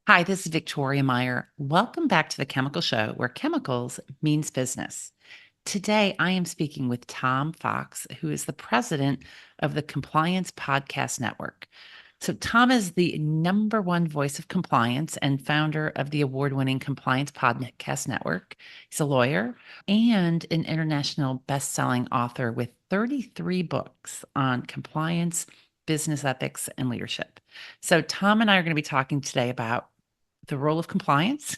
Hi, this is Victoria Meyer. Welcome back to the Chemical Show, where chemicals means business. Today, I am speaking with Tom Fox, who is the president of the Compliance Podcast Network. So, Tom is the number one voice of compliance and founder of the award winning Compliance Podcast Network. He's a lawyer and an international best selling author with 33 books on compliance, business ethics, and leadership. So, Tom and I are going to be talking today about the role of compliance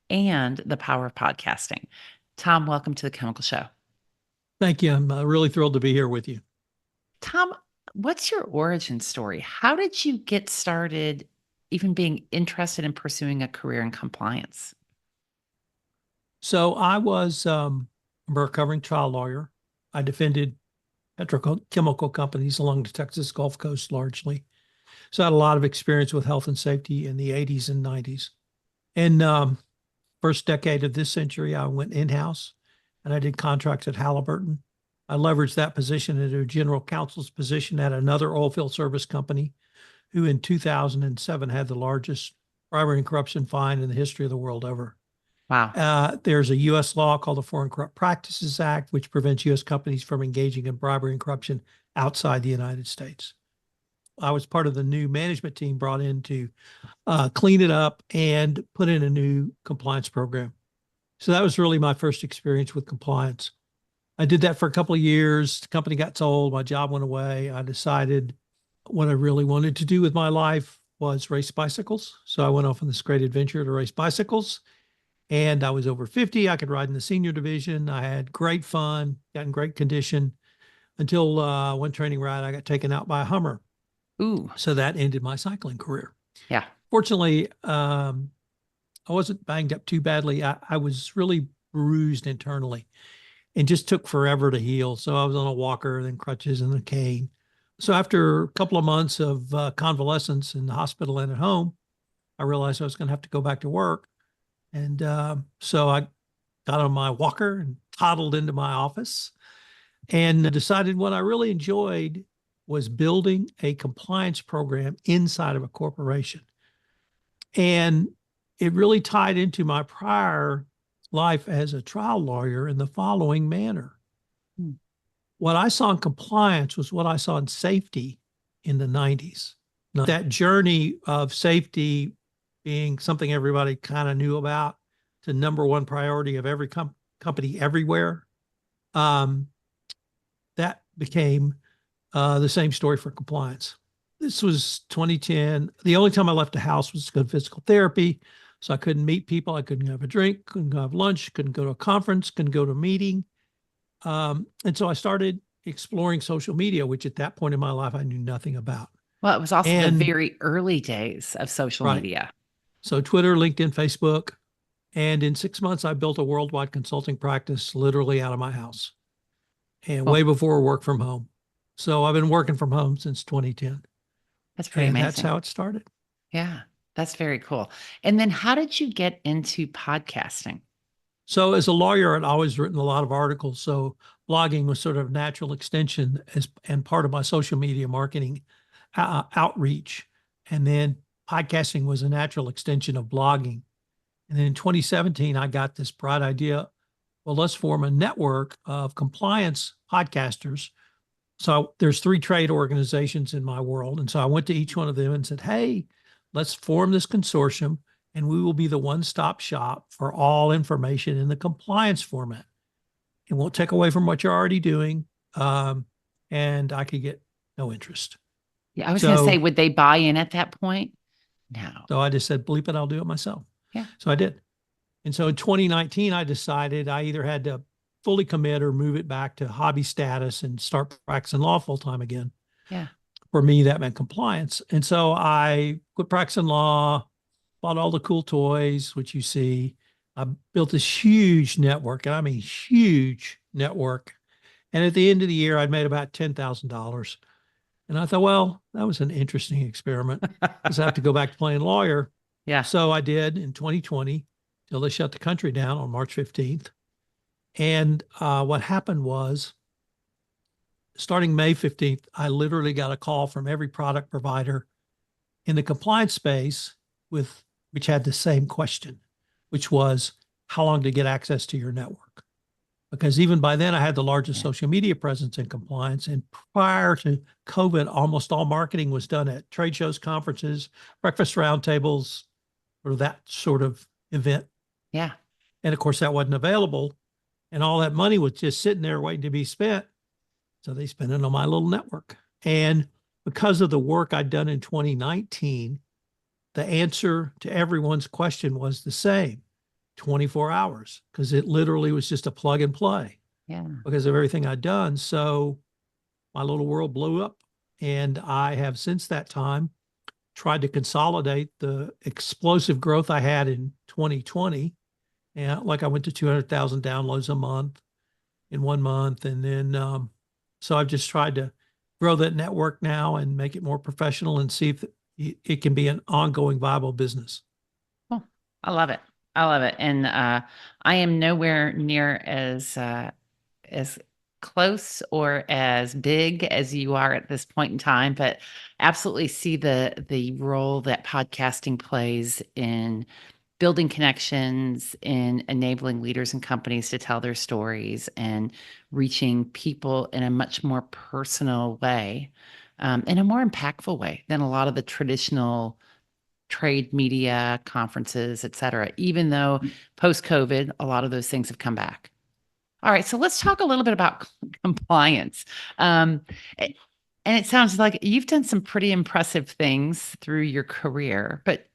and the power of podcasting. Tom, welcome to the Chemical Show. Thank you. I'm really thrilled to be here with you. Tom, what's your origin story? How did you get started even being interested in pursuing a career in compliance? So I was a recovering trial lawyer. I defended petrochemical companies along the Texas Gulf Coast largely. So I had a lot of experience with health and safety in the 80s and 90s. And first decade of this century, I went in-house and I did contracts at Halliburton. I leveraged that position into a general counsel's position at another oilfield service company, who in 2007 had the largest bribery and corruption fine in the history of the world ever. Wow. There's a U.S. law called the Foreign Corrupt Practices Act, which prevents U.S. companies from engaging in bribery and corruption outside the United States. I was part of the new management team brought in to clean it up and put in a new compliance program. So that was really my first experience with compliance. I did that for a couple of years. The company got sold. My job went away. I decided what I really wanted to do with my life was race bicycles. So I went off on this great adventure to race bicycles. And I was over 50. I could ride in the senior division. I had great fun, got in great condition until one training ride, I got taken out by a Hummer. Ooh. So that ended my cycling career. Yeah. Fortunately, I wasn't banged up too badly. I was really bruised internally and just took forever to heal. So I was on a walker, then crutches and a cane. So after a couple of months of convalescence in the hospital and at home, I realized I was going to have to go back to work. And so I got on my walker and toddled into my office and decided what I really enjoyed was building a compliance program inside of a corporation. And it really tied into my prior life as a trial lawyer in the following manner. Hmm. What I saw in compliance was what I saw in safety in the 90s. Now, that journey of safety being something everybody kind of knew about to number one priority of every company everywhere, that became the same story for compliance. This was 2010. The only time I left the house was to go to physical therapy. So I couldn't meet people. I couldn't have a drink, couldn't have lunch, couldn't go to a conference, couldn't go to a meeting. And so I started exploring social media, which at that point in my life, I knew nothing about. Well, it was also the And very early days of social right. media. So Twitter, LinkedIn, Facebook. And in 6 months, I built a worldwide consulting practice literally out of my house and Cool. way before work from home. So I've been working from home since 2010. That's pretty And that's amazing. how it started. Yeah, that's very cool. And then how did you get into podcasting? So as a lawyer, I'd always written a lot of articles. So blogging was sort of a natural extension and part of my social media marketing outreach. And then podcasting was a natural extension of blogging. And then in 2017, I got this bright idea. Well, let's form a network of compliance podcasters. So there's 3 trade organizations in my world. And so I went to each one of them and said, hey, let's form this consortium and we will be the one-stop shop for all information in the compliance format. It won't take away from what you're already doing. And I could get no interest. Yeah, I was going to say, So, would they buy in at that point? No. so I just said, bleep it, I'll do it myself. Yeah. So I did. And so in 2019, I decided I either had to fully commit or move it back to hobby status and start practicing law full time again. Yeah. For me, that meant compliance. And so I quit practicing law, bought all the cool toys, which you see. I built this huge network, and I mean huge network. And at the end of the year, I'd made about $10,000. And I thought, well, that was an interesting experiment because I have to go back to playing lawyer. Yeah. So I did in 2020 till they shut the country down on March 15th. And what happened was, starting May 15th, I literally got a call from every product provider in the compliance space with which had the same question, which was how long to get access to your network. Because even by then, I had the largest Yeah. social media presence in compliance. And prior to COVID, almost all marketing was done at trade shows, conferences, breakfast roundtables, or that sort of event. Yeah. And of course, that wasn't available. And all that money was just sitting there waiting to be spent. So they spent it on my little network. And because of the work I'd done in 2019, the answer to everyone's question was the same 24 hours, because it literally was just a plug and play Yeah. because of everything I'd done. So my little world blew up. And I have since that time tried to consolidate the explosive growth I had in 2020. And like I went to 200,000 downloads a month in 1 month. And then, so I've just tried to grow that network now and make it more professional and see if it can be an ongoing viable business. Oh, I love it. I love it. And I am nowhere near as close or as big as you are at this point in time, but absolutely see the role that podcasting plays in building connections, in enabling leaders and companies to tell their stories and reaching people in a much more personal way, in a more impactful way than a lot of the traditional trade media conferences, et cetera, even though post COVID, a lot of those things have come back. All right, so let's talk a little bit about compliance. Um, a- and it sounds like you've done some pretty impressive things through your career, but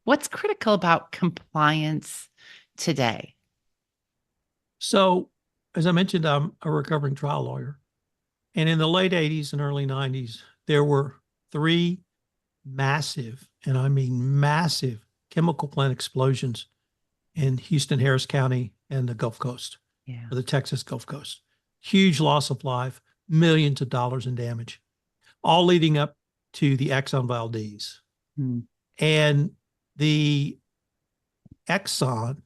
what's critical about compliance today? So, as I mentioned, I'm a recovering trial lawyer. And in the late 80s and early 90s, there were three massive, and I mean massive, chemical plant explosions in Houston, Harris County, and the Gulf Coast, Yeah. or the Texas Gulf Coast. Huge loss of life, millions of dollars in damage, all leading up to the Exxon Valdez. Mm. And the Exxon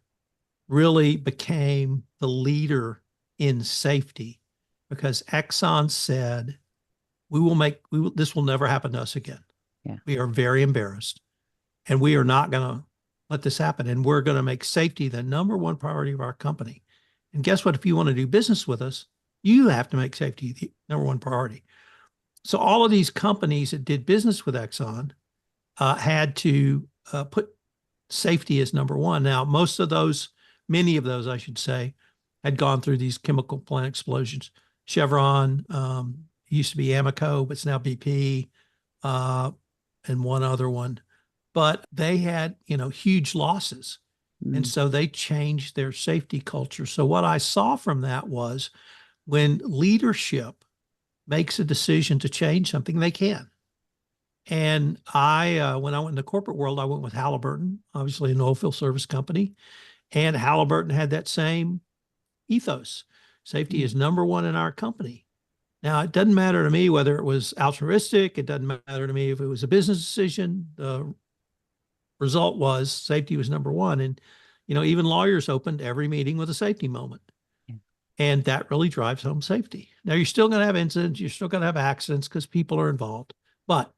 really became the leader in safety because Exxon said, this will never happen to us again. Yeah. We are very embarrassed and we are not going to let this happen. And we're going to make safety the number one priority of our company. And guess what? If you want to do business with us, you have to make safety the number one priority. So all of these companies that did business with Exxon had to put safety as number one. Now, many of those, I should say, had gone through these chemical plant explosions. Chevron, used to be Amoco, but it's now BP, uh, and one other one. But they had, huge losses. And Mm. so they changed their safety culture. So what I saw from that was when leadership makes a decision to change something, they can. And when I went in the corporate world, I went with Halliburton, obviously an oilfield service company. And Halliburton had that same ethos. Safety Mm. is number one in our company. Now, it doesn't matter to me whether it was altruistic. It doesn't matter to me if it was a business decision. The result was safety was number one. And, even lawyers opened every meeting with a safety moment. Yeah. And that really drives home safety. Now, you're still going to have incidents. You're still going to have accidents because people are involved. But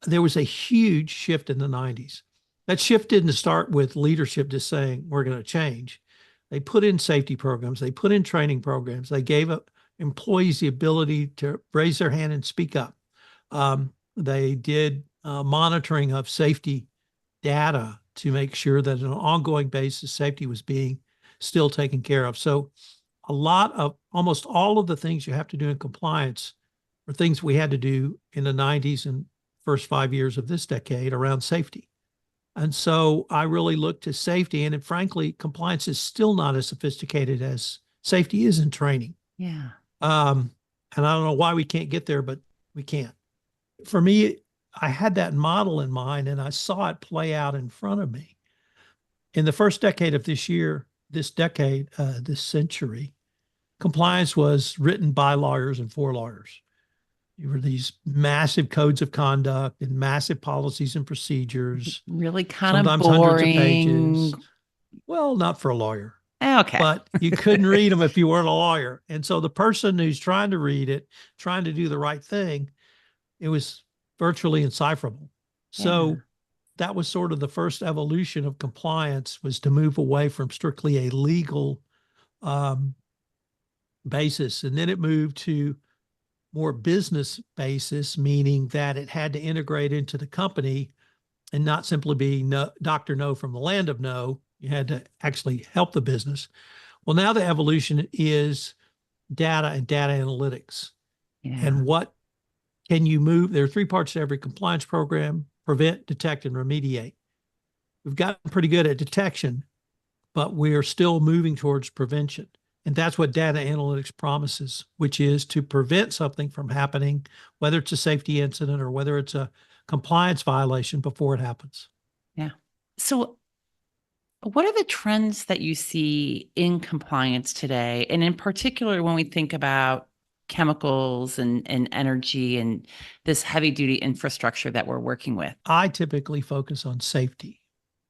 there was a huge shift in the 90s. That shift didn't start with leadership just saying, we're going to change. They put in safety programs, they put in training programs, they gave employees the ability to raise their hand and speak up. They did monitoring of safety data to make sure that on an ongoing basis, safety was being still taken care of. So, almost all of the things you have to do in compliance are things we had to do in the 90s and first 5 years of this decade around safety. And so I really look to safety. And frankly, compliance is still not as sophisticated as safety is in training. Yeah. Um, and I don't know why we can't get there, but we can't. For me, I had that model in mind and I saw it play out in front of me. In the first decade of this century, compliance was written by lawyers and for lawyers. There were these massive codes of conduct and massive policies and procedures, Really kind of sometimes hundreds of boring. pages. Well, not for a lawyer, Okay. but you couldn't read them if you weren't a lawyer. And so the person who's trying to read it, trying to do the right thing, it was virtually indecipherable. Yeah. So that was sort of the first evolution of compliance, was to move away from strictly a legal um, basis. And then it moved to more business basis, meaning that it had to integrate into the company and not simply be no, Dr. No from the land of no. You had to actually help the business. Well, now the evolution is data and data analytics. Yeah. And what can you move? There are three parts to every compliance program: prevent, detect, and remediate. We've gotten pretty good at detection, but we are still moving towards prevention. And that's what data analytics promises, which is to prevent something from happening, whether it's a safety incident or whether it's a compliance violation before it happens. Yeah. So, what are the trends that you see in compliance today? And in particular, when we think about chemicals and energy and this heavy duty infrastructure that we're working with? I typically focus on safety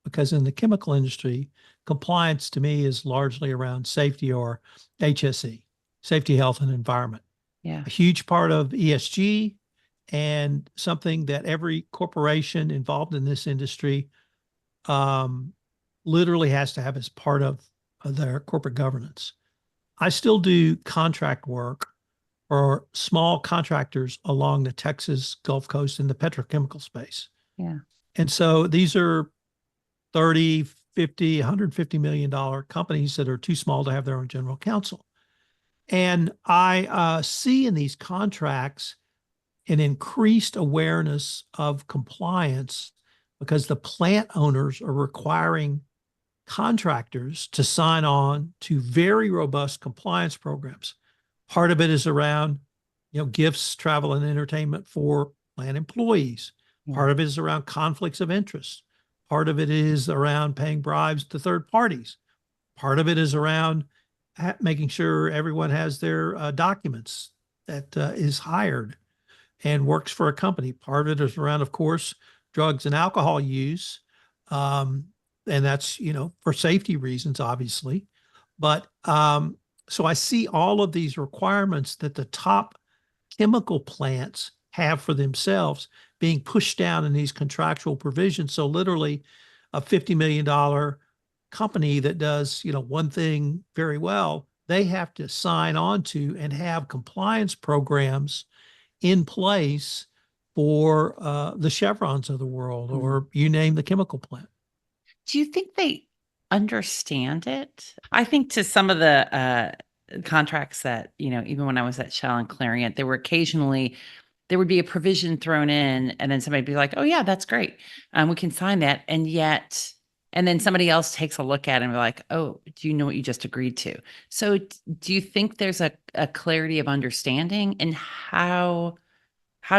because in the chemical industry, compliance to me is largely around safety, or HSE, safety, health, and environment. Yeah. A huge part of ESG, and something that every corporation involved in this industry um, literally has to have as part of their corporate governance. I still do contract work for small contractors along the Texas Gulf Coast in the petrochemical space. Yeah. And so these are 30, 50, $150 million companies that are too small to have their own general counsel. And I see in these contracts an increased awareness of compliance because the plant owners are requiring contractors to sign on to very robust compliance programs. Part of it is around, gifts, travel, and entertainment for plant employees. Yeah. Part of it is around conflicts of interest. Part of it is around paying bribes to third parties. Part of it is around making sure everyone has their documents that is hired and works for a company. Part of it is around, of course, drugs and alcohol use. Um, and that's, for safety reasons, obviously. But so I see all of these requirements that the top chemical plants have for themselves being pushed down in these contractual provisions. So literally a $50 million company that does, one thing very well, they have to sign on to and have compliance programs in place for the Chevrons of the world, Mm. or you name the chemical plant. Do you think they understand it? I think to some of the contracts that, even when I was at Shell and Clariant, there were occasionally there would be a provision thrown in, and then somebody'd be like, "Oh yeah, that's great. We can sign that." And then somebody else takes a look at it and be like, "Oh, do you know what you just agreed to?" So do you think there's a clarity of understanding, and how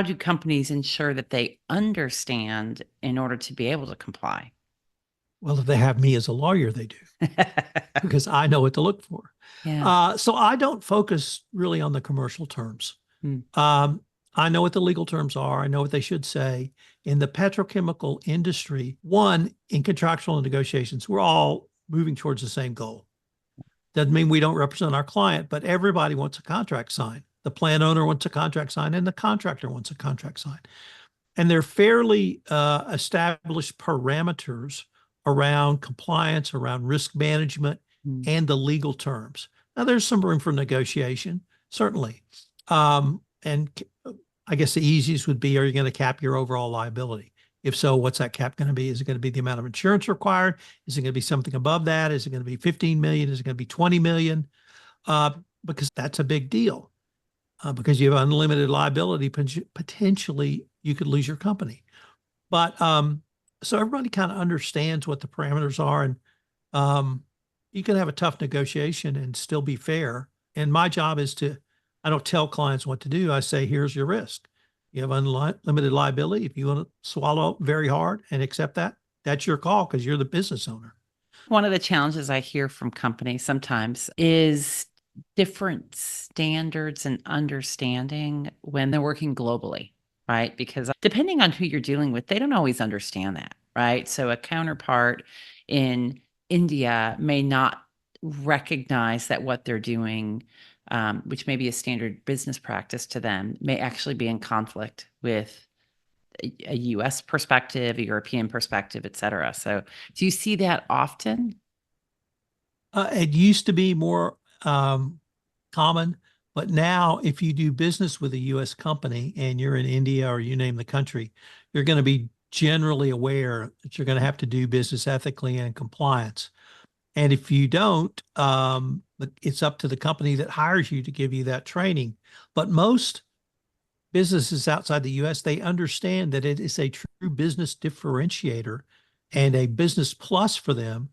do companies ensure that they understand in order to be able to comply? Well, if they have me as a lawyer, they do, because I know what to look for. Yeah. So I don't focus really on the commercial terms. Mm. Um, I know what the legal terms are. I know what they should say. In the petrochemical industry, one, in contractual negotiations, we're all moving towards the same goal. Doesn't mean we don't represent our client, but everybody wants a contract signed. The plant owner wants a contract signed, and the contractor wants a contract signed. And they're fairly established parameters around compliance, around risk management, Mm. and the legal terms. Now, there's some room for negotiation, certainly. And I guess the easiest would be, are you going to cap your overall liability? If so, what's that cap going to be? Is it going to be the amount of insurance required? Is it going to be something above that? Is it going to be 15 million? Is it going to be 20 million? Because that's a big deal. Because you have unlimited liability, potentially you could lose your company. But so everybody kind of understands what the parameters are, and you can have a tough negotiation and still be fair. And my job is I don't tell clients what to do. I say, here's your risk. You have unlimited liability. If you want to swallow very hard and accept that, that's your call because you're the business owner. One of the challenges I hear from companies sometimes is different standards and understanding when they're working globally, right? Because depending on who you're dealing with, they don't always understand that, right? So a counterpart in India may not recognize that what they're doing, which may be a standard business practice to them, may actually be in conflict with a US perspective, a European perspective, et cetera. So do you see that often? It used to be more common, but now if you do business with a U.S. company and you're in India or you name the country, you're going to be generally aware that you're going to have to do business ethically and in compliance. And if you don't, it's up to the company that hires you to give you that training. But most businesses outside the US, they understand that it is a true business differentiator and a business plus for them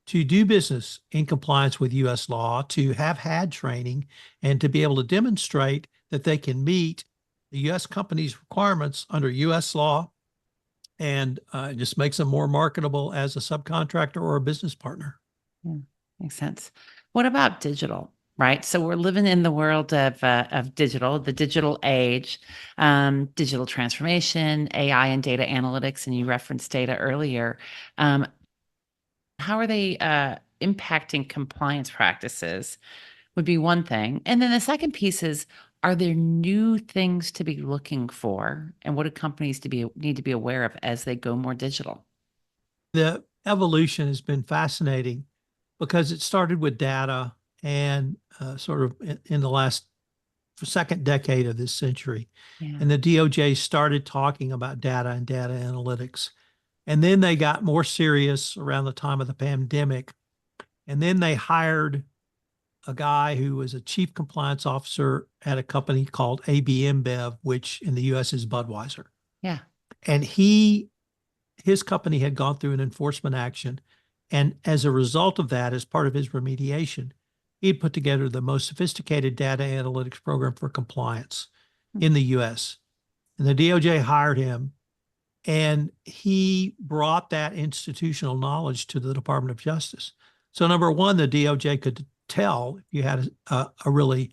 to do business in compliance with US law, to have had training, and to be able to demonstrate that they can meet the US company's requirements under US law, and it just makes them more marketable as a subcontractor or a business partner. Yeah, makes sense. What about digital? Right. So we're living in the world of digital, the digital age, digital transformation, AI and data analytics, and you referenced data earlier. Um, how are they impacting compliance practices? Would be one thing. And then the second piece is, are there new things to be looking for? And what do companies need to be aware of as they go more digital? The evolution has been fascinating because it started with data and sort of in the last second decade of this century. Yeah. And the DOJ started talking about data and data analytics. And then they got more serious around the time of the pandemic. And then they hired a guy who was a chief compliance officer at a company called AB InBev, which in the US is Budweiser. Yeah. And his company had gone through an enforcement action. And as a result of that, as part of his remediation, he had put together the most sophisticated data analytics program for compliance Hmm. in the US. And the DOJ hired him, and he brought that institutional knowledge to the Department of Justice. So, number one, the DOJ could tell if you had a really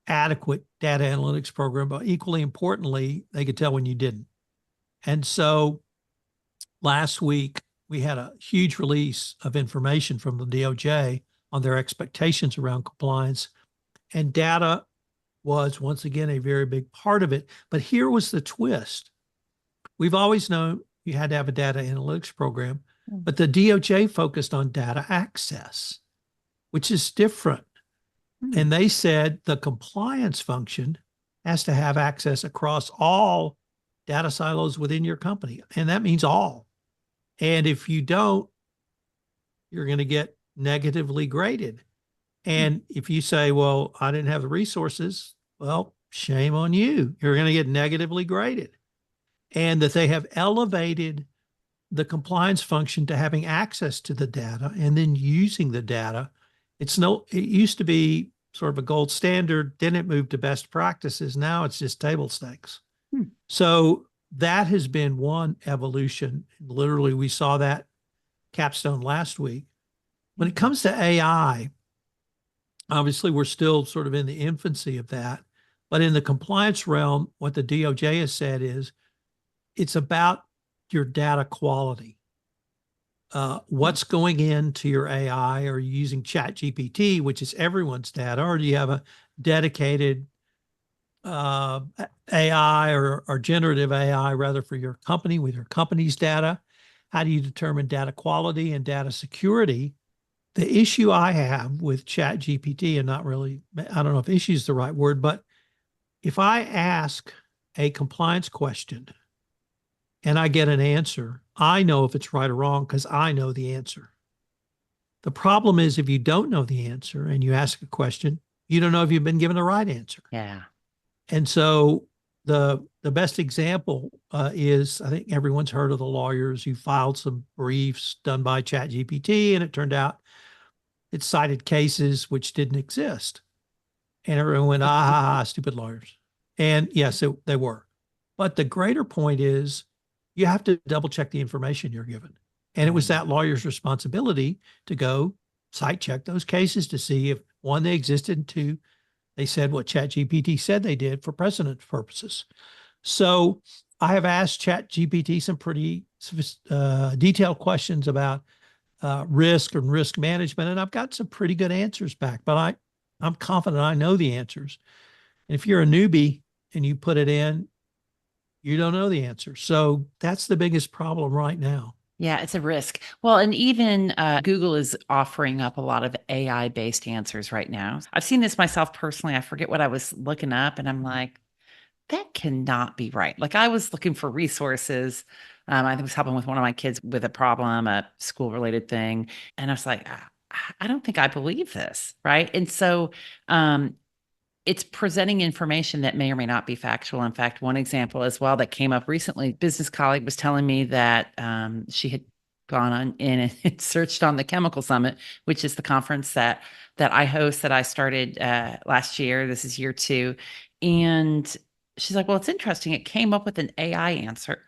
adequate data analytics program, but equally importantly, they could tell when you didn't. And so last week, we had a huge release of information from the DOJ on their expectations around compliance. And data was once again a very big part of it. But here was the twist. We've always known you had to have a data analytics program, Hmm. but the DOJ focused on data access, which is different. Hmm. And they said the compliance function has to have access across all data silos within your company. And that means all. And if you don't, you're going to get negatively graded. Hmm. And if you say, well, I didn't have the resources, well, shame on you. You're going to get negatively graded. And that they have elevated the compliance function to having access to the data and then using the data. It used to be sort of a gold standard, then it moved to best practices. Now it's just table stakes. Hmm. So that has been one evolution. Literally, we saw that capstone last week. When it Yeah. comes to AI, obviously we're still sort of in the infancy of that. But in the compliance realm, what the DOJ has said is it's about your data quality. Hmm. What's going into your AI? Are you using Chat GPT, which is everyone's data, or do you have a dedicated uh, AI or generative AI rather for your company with your company's data? How do you determine data quality and data security? The issue I have with Chat GPT, and not really, I don't know if issue is the right word, but if I ask a compliance question and I get an answer, I know if it's right or wrong because I know the answer. The problem is if you don't know the answer and you ask a question, you don't know if you've been given the right answer. Yeah. And so the best example is I think everyone's heard of the lawyers who filed some briefs done by ChatGPT, and it turned out it cited cases which didn't exist. And everyone went, stupid lawyers. And yes, they were. But the greater point is you have to double check the information you're given. And it was Yeah. that lawyer's responsibility to go site check those cases to see if one, they existed, and two, they said what ChatGPT said they did for precedent purposes. So I have asked ChatGPT some pretty detailed questions about risk and risk management, and I've got some pretty good answers back. But I'm confident I know the answers. And if you're a newbie and you put it in, You don't know the answer. So that's the biggest problem right now. Yeah, it's a risk. Well, and even Google is offering up a lot of AI based answers right now. I've seen this myself personally. I forget what I was looking up, and I'm like, that cannot be right. Like I was looking for resources. I was helping with one of my kids with a problem, a school related thing. And I was like, I don't think I believe this. Right. And so um, it's presenting information that may or may not be factual. In fact, one example as well that came up recently, business colleague was telling me that she had gone on in and searched on the Chemical Summit, which is the conference that I host that I started last year. This is year two, and she's like, "Well, it's interesting. It came up with an AI answer.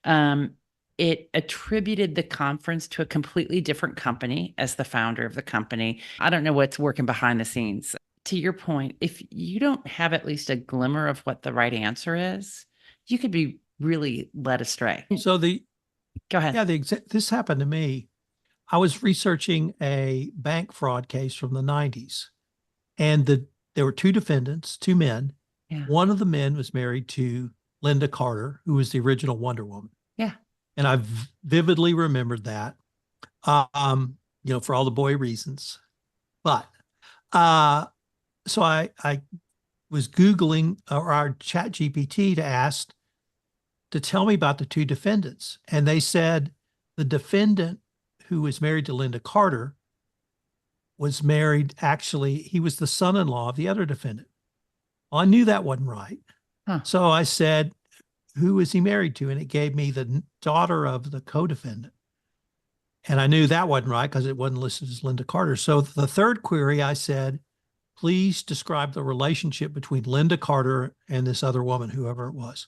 Um, it attributed the conference to a completely different company as the founder of the company. I don't know what's working behind the scenes. To your point, if you don't have at least a glimmer of what the right answer is, you could be really led astray. So Go ahead. yeah, this happened to me. I was researching a bank fraud case from the 90s, and there were two defendants, two men. Yeah. One of the men was married to Linda Carter, who was the original Wonder Woman. Yeah. And I vividly remembered that, for all the boy reasons. But uh, so I was Googling or our chat GPT to ask to tell me about the two defendants. And they said the defendant who was married to Linda Carter was married, actually, he was the son in law of the other defendant. Well, I knew that wasn't right. Huh. So I said, who is he married to? And it gave me the daughter of the co defendant. And I knew that wasn't right because it wasn't listed as Linda Carter. So the third query, I said, please describe the relationship between Linda Carter and this other woman, whoever it was.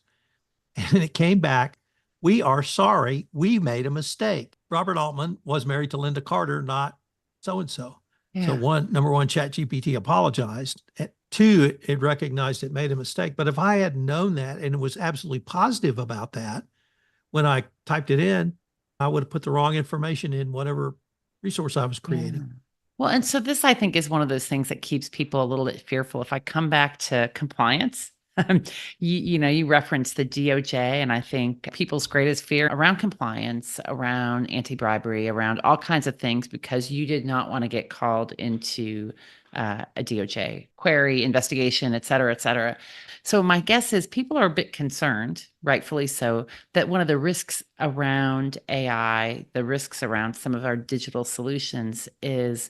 And it came back, we are sorry, we made a mistake. Robert Altman was married to Linda Carter, not so and so. So Yeah. number one, ChatGPT apologized. Two, it recognized it made a mistake. But if I had known that and was absolutely positive about that when I typed it in, I would have put the wrong information in whatever resource I was Yeah. creating. Well, and so this, I think, is one of those things that keeps people a little bit fearful. If I come back to compliance, you referenced the DOJ, and I think people's greatest fear around compliance, around anti-bribery, around all kinds of things, because you did not want to get called into a DOJ query, investigation, et cetera, et cetera. So my guess is people are a bit concerned, rightfully so, that one of the risks around AI, the risks around some of our digital solutions is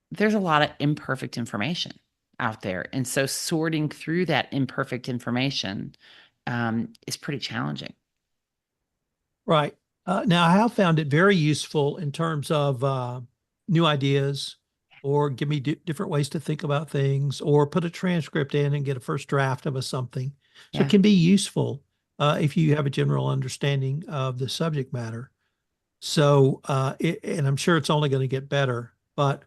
there's a lot of imperfect information out there. And so sorting through that imperfect information is pretty challenging. Right. Now, I have found it very useful in terms of new ideas or give me different ways to think about things or put a transcript in and get a first draft of a something. So it Yeah. can be useful if you have a general understanding of the subject matter. So, and I'm sure it's only going to get better. But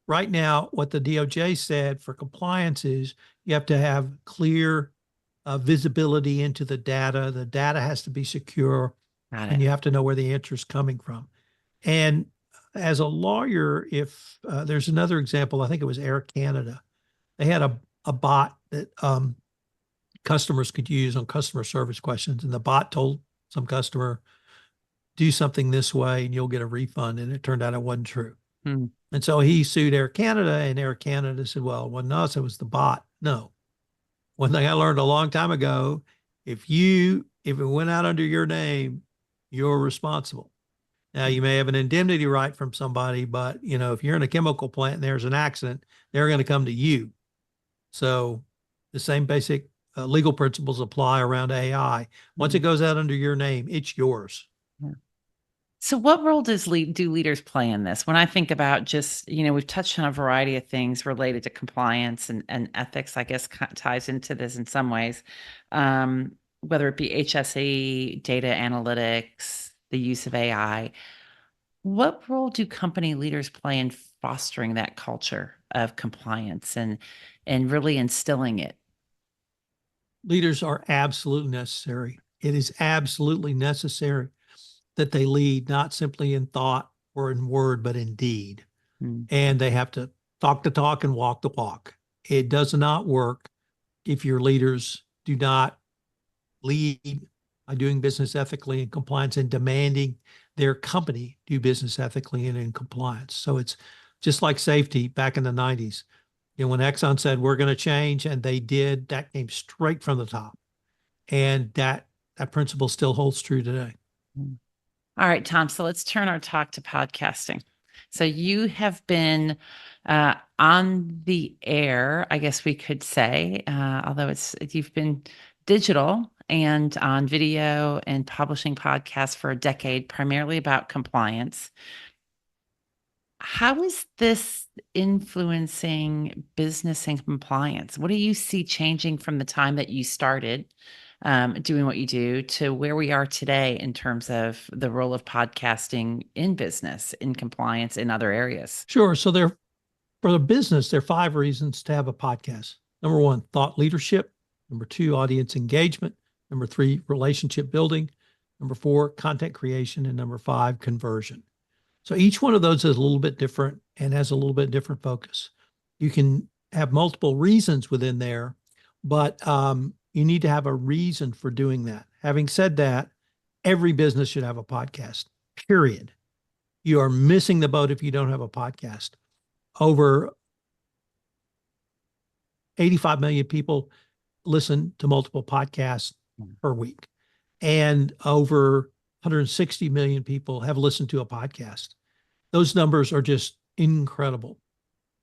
right now, what the DOJ said for compliance is you have to have clear visibility into the data. The data has to be secure Got and it. you have to know where the answer is coming from. And as a lawyer, if there's another example, I think it was Air Canada. They had a bot that customers could use on customer service questions. And the bot told some customer, do something this way and you'll get a refund. And it turned out it wasn't true. Hmm. And so he sued Air Canada, and Air Canada said, well, it wasn't us, it was the bot. No. One thing I learned a long time ago, if it went out under your name, you're responsible. Now you may have an indemnity right from somebody, but if you're in a chemical plant and there's an accident, they're going to come to you. So the same basic legal principles apply around AI. Once it Hmm. goes out under your name, it's yours. Yeah. So, what role do leaders play in this? When I think about just, we've touched on a variety of things related to compliance and ethics, I guess ties into this in some ways, whether it be HSE, data analytics, the use of AI. What role do company leaders play in fostering that culture of compliance and really instilling it? Leaders are absolutely necessary. It is absolutely necessary that they lead not simply in thought or in word, but in deed. Hmm. And they have to talk the talk and walk the walk. It does not work if your leaders do not lead by doing business ethically and compliance and demanding their company do business ethically and in compliance. So it's just like safety back in the 90s. When Exxon said we're going to change and they did, that came straight from the top. And that principle still holds true today. Mm. All right, Tom. So let's turn our talk to podcasting. So you have been on the air, I guess we could say, although you've been digital and on video and publishing podcasts for a decade, primarily about compliance. How is this influencing business and compliance? What do you see changing from the time that you started doing what you do to where we are today in terms of the role of podcasting in business, in compliance, in other areas? Sure. So for the business, there are 5 reasons to have a podcast. Number 1, thought leadership. Number 2, audience engagement. Number 3, relationship building. Number 4, content creation. And number 5, conversion. So each one of those is a little bit different and has a little bit different focus. You can have multiple reasons within there, but you need to have a reason for doing that. Having said that, every business should have a podcast, period. You are missing the boat if you don't have a podcast. Over 85 million people listen to multiple podcasts per week, and over 160 million people have listened to a podcast. Those numbers are just incredible.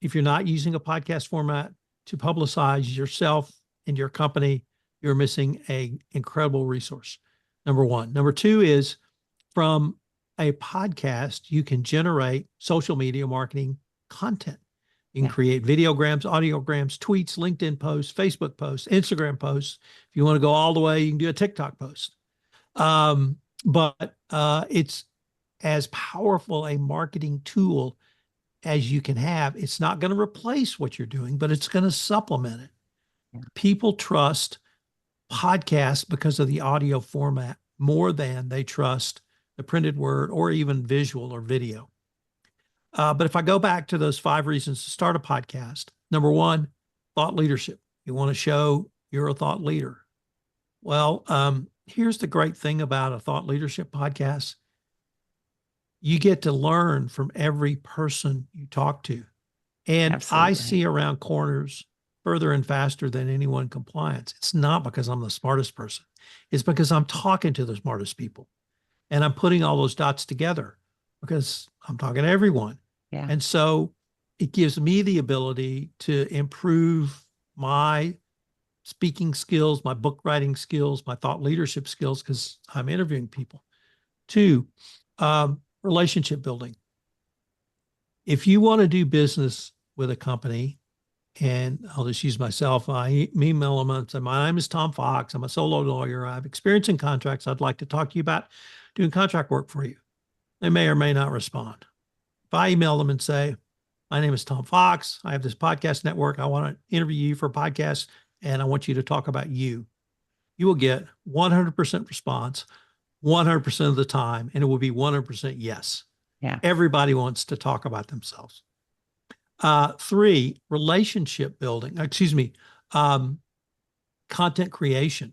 If you're not using a podcast format to publicize yourself and your company, you're missing an incredible resource. Number 1. Number 2 is, from a podcast, you can generate social media marketing content. You can create videograms, audiograms, tweets, LinkedIn posts, Facebook posts, Instagram posts. If you want to go all the way, you can do a TikTok post. But it's as powerful a marketing tool as you can have. It's not going to replace what you're doing, but it's going to supplement it. Yeah. People trust podcasts because of the audio format more than they trust the printed word or even visual or video. But if I go back to those 5 reasons to start a podcast, number 1, thought leadership. You want to show you're a thought leader. Well, here's the great thing about a thought leadership podcast. You get to learn from every person you talk to. And Absolutely. I see around corners further and faster than anyone in compliance. It's not because I'm the smartest person. It's because I'm talking to the smartest people. And I'm putting all those dots together because I'm talking to everyone. Yeah. And so it gives me the ability to improve my speaking skills, my book writing skills, my thought leadership skills, because I'm interviewing people. 2, relationship building. If you want to do business with a company, and I'll just use myself, I email them and say, my name is Tom Fox. I'm a solo lawyer. I have experience in contracts. I'd like to talk to you about doing contract work for you. They may or may not respond. If I email them and say, my name is Tom Fox. I have this podcast network. I want to interview you for a podcast, and I want you to talk about you. You will get 100% response 100% of the time, and it will be 100% yes. Yeah. Everybody wants to talk about themselves. 3, relationship building. Content creation.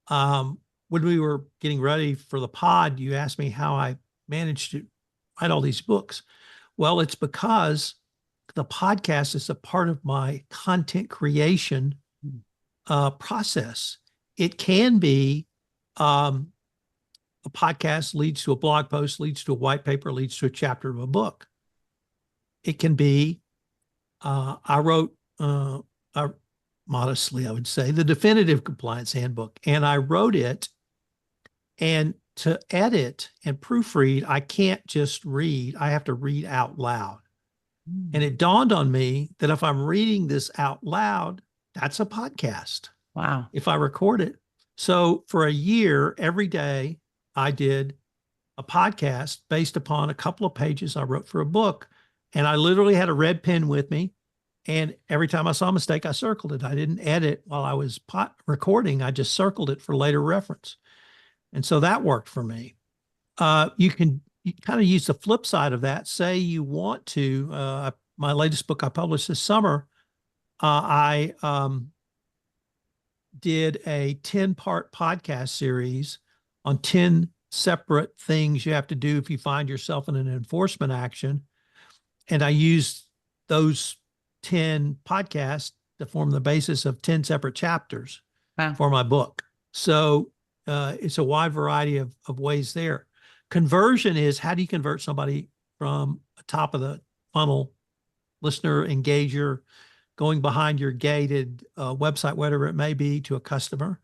When we were getting ready for the pod, you asked me how I managed to write all these books. Well, it's because the podcast is a part of my content creation process. It can be a podcast leads to a blog post, leads to a white paper, leads to a chapter of a book. It can be, I wrote, modestly, I would say, the definitive compliance handbook, and I wrote it. And to edit and proofread, I can't just read, I have to read out loud. And it dawned on me that if I'm reading this out loud, that's a podcast. Wow. If I record it. So for a year, every day, I did a podcast based upon a couple of pages I wrote for a book. And I literally had a red pen with me. And every time I saw a mistake, I circled it. I didn't edit while I was recording. I just circled it for later reference. And so that worked for me. You kind of use the flip side of that. Say you want to, my latest book I published this summer, I did a 10-part podcast series on 10 separate things you have to do if you find yourself in an enforcement action. And I used those 10 podcasts to form the basis of 10 separate chapters Wow. for my book. So it's a wide variety of ways there. Conversion is, how do you convert somebody from a top of the funnel listener, engager, going behind your gated website, whatever it may be, to a customer?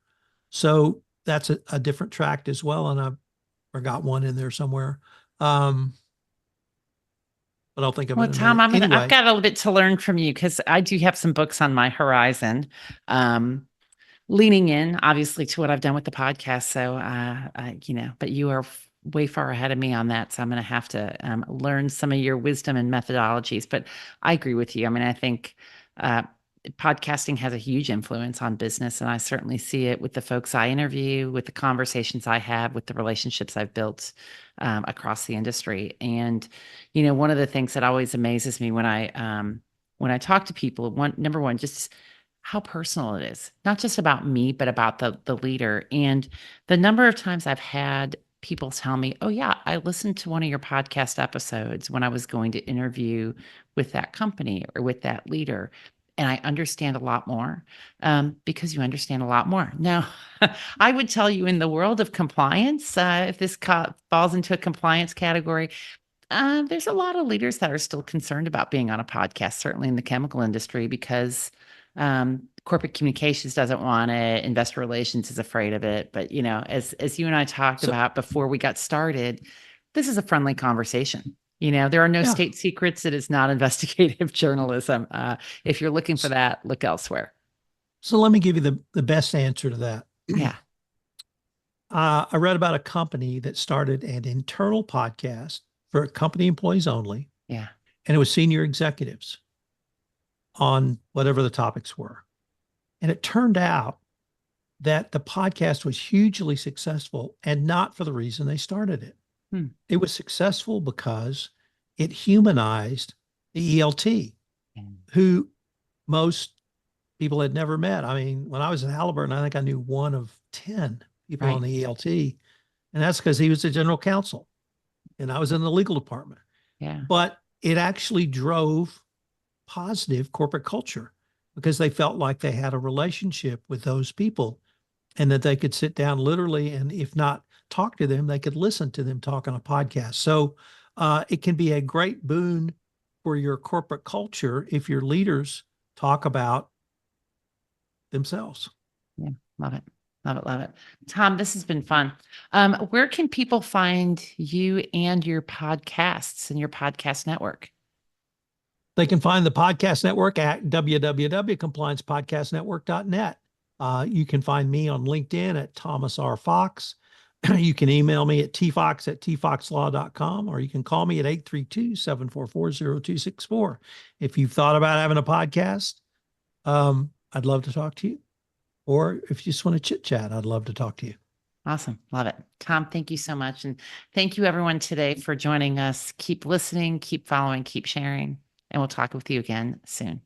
So that's a different tract as well. And I forgot one in there somewhere. But I'll think of it Well, in a Tom, minute. I've Anyway, got a little bit to learn from you because I do have some books on my horizon. Um, Leaning in obviously to what I've done with the podcast. So, but you are way far ahead of me on that. So I'm going to have to learn some of your wisdom and methodologies. But I agree with you. I mean, I think uh, podcasting has a huge influence on business. And I certainly see it with the folks I interview, with the conversations I have, with the relationships I've built across the industry. And, one of the things that always amazes me when I talk to people, number one, just how personal it is, not just about me, but about the leader. And the number of times I've had people tell me, "Oh yeah, I listened to one of your podcast episodes when I was going to interview with that company or with that leader." And I understand a lot more because you understand a lot more. Now, I would tell you in the world of compliance, if this falls into a compliance category, there's a lot of leaders that are still concerned about being on a podcast, certainly in the chemical industry, because corporate communications doesn't want it, investor relations is afraid of it. But as you and I talked so about before we got started, this is a friendly conversation. There are no yeah. state secrets. It is not investigative journalism. If you're looking for that, look elsewhere. So let me give you the best answer to that. Yeah, I read about a company that started an internal podcast for company employees only, yeah. and it was senior executives on whatever the topics were. And it turned out that the podcast was hugely successful, and not for the reason they started it. Hmm. It was successful because it humanized the ELT, Mm. who most people had never met. I mean, when I was at Halliburton, I think I knew one of 10 people on Right. the ELT, and that's because he was the general counsel and I was in the legal department. Yeah. But it actually drove positive corporate culture because they felt like they had a relationship with those people and that they could sit down literally, and if not talk to them, they could listen to them talk on a podcast. So it can be a great boon for your corporate culture if your leaders talk about themselves. Yeah. Love it. Love it. Love it. Tom, this has been fun. Where can people find you and your podcasts and your podcast network? They can find the podcast network at www.compliancepodcastnetwork.net. You can find me on LinkedIn at Thomas R. Fox. You can email me at tfox@tfoxlaw.com, or you can call me at 832-744-0264. If you've thought about having a podcast, I'd love to talk to you. Or if you just want to chit chat, I'd love to talk to you. Awesome. Love it. Tom, thank you so much. And thank you everyone today for joining us. Keep listening, keep following, keep sharing, and we'll talk with you again soon.